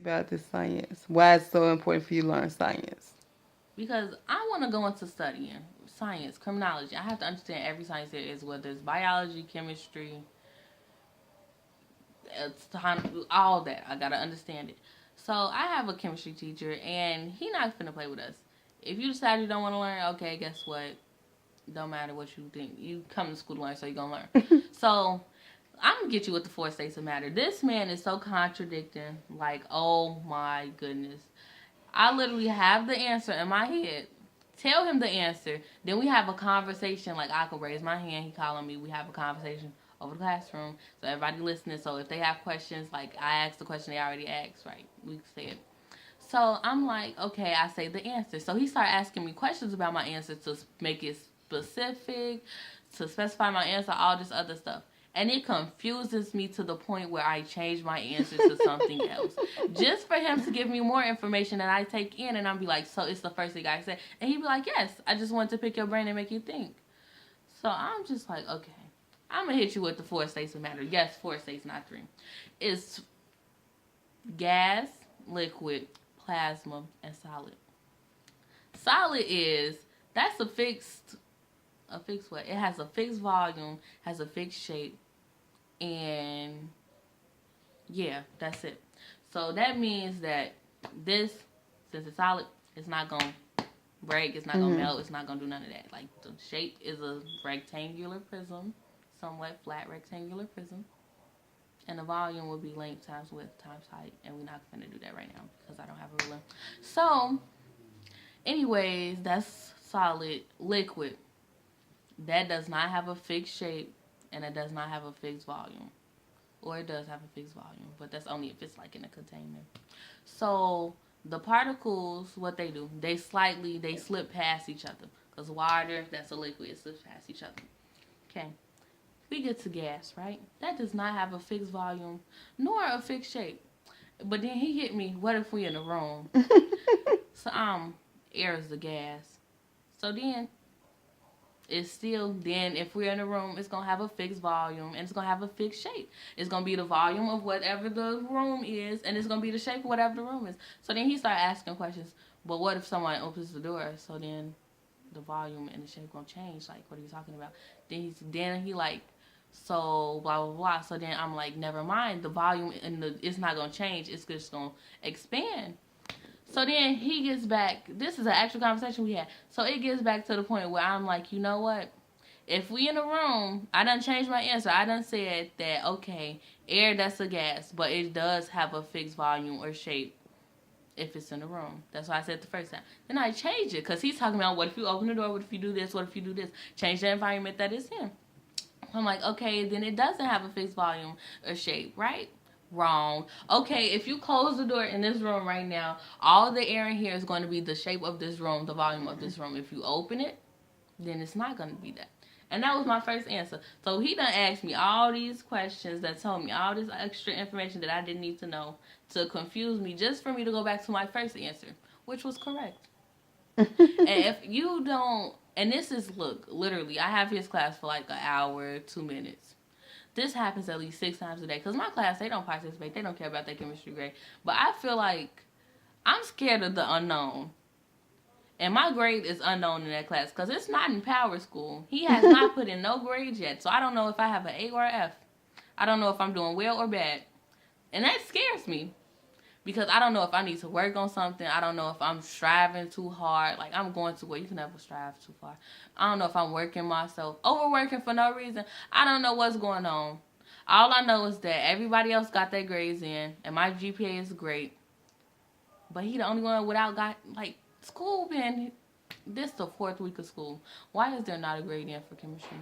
About this science. Why it's so important for you to learn science? Because I want to go into studying science, criminology. I have to understand every science there is, whether it's biology, chemistry, it's all that. I gotta understand it. So I have a chemistry teacher, and he not finna play with us. If you decide you don't want to learn, okay, guess what? Don't matter what you think. You come to school to learn, so you gonna learn. So I'm gonna get you with the four states of matter. This man is so contradicting. Like, oh my goodness. I literally have the answer in my head. Tell him the answer. Then we have a conversation. Like, I can raise my hand. He calling me. We have a conversation over the classroom. So everybody listening. So if they have questions, like I asked the question they already asked, right? We say it. So I'm like, okay, I say the answer. So he started asking me questions about my answer to make it specific, to specify my answer, all this other stuff. And it confuses me to the point where I change my answer to something else. Just for him to give me more information that I take in, and I'll be like, so it's the first thing I said. And he'd be like, yes, I just wanted to pick your brain and make you think. So I'm just like, okay. I'm going to hit you with the four states of matter. Yes, four states, not three. It's gas, liquid, plasma, and solid. Solid is, that's a fixed what? It has a fixed volume, has a fixed shape, and yeah, that's it. So that means that this, since it's solid, it's not gonna break, it's not gonna Mm-hmm. melt, it's not gonna do none of that. Like, the shape is a rectangular prism, somewhat flat rectangular prism. And the volume will be length times width times height. And we're not going to do that right now because I don't have a ruler. So, anyways, that's solid. Liquid. That does not have a fixed shape and it does not have a fixed volume. Or it does have a fixed volume, but that's only if it's like in a container. So, the particles, what they do, they slip past each other. Because water, that's a liquid, it slips past each other. Okay. We get to gas, right? That does not have a fixed volume nor a fixed shape. But then he hit me, what if we in a room? So air is the gas. So then it's still, then if we're in a room, it's gonna have a fixed volume and it's gonna have a fixed shape. It's gonna be the volume of whatever the room is, and it's gonna be the shape of whatever the room is. So then he started asking questions. But what if someone opens the door? So then the volume and the shape gonna change. Like, what are you talking about? Then he like, so blah blah blah. So then I'm like, never mind. The volume and it's not gonna change. It's just gonna expand. So then he gets back. This is an actual conversation we had. So it gets back to the point where I'm like, you know what? If we in a room, I done changed my answer. I done said that, okay, air, that's a gas, but it does have a fixed volume or shape if it's in the room. That's why I said the first time. Then I changed it because he's talking about what if you open the door, what if you do this, what if you do this. Change the environment that it's in. I'm like, okay, then it doesn't have a fixed volume or shape, right? Wrong. Okay, if you close the door in this room right now, all the air in here is going to be the shape of this room, the volume of this room. If you open it, then it's not going to be that. And that was my first answer. So he done asked me all these questions that told me all this extra information that I didn't need to know to confuse me just for me to go back to my first answer, which was correct. And if you don't, and this is, look, literally, I have his class for like an hour, 2 minutes. This happens at least 6 times a day. Because my class, they don't participate. They don't care about their chemistry grade. But I feel like I'm scared of the unknown. And my grade is unknown in that class because it's not in power school. He has not put in no grades yet. So I don't know if I have an A or an F. I don't know if I'm doing well or bad. And that scares me because I don't know if I need to work on something. I don't know if I'm striving too hard. Like, I'm going to, well, you can never strive too far. I don't know if I'm working myself, overworking for no reason. I don't know what's going on. All I know is that everybody else got their grades in, and my GPA is great. But he the only one without got, like, school been, this the fourth week of school. Why is there not a grade in for chemistry?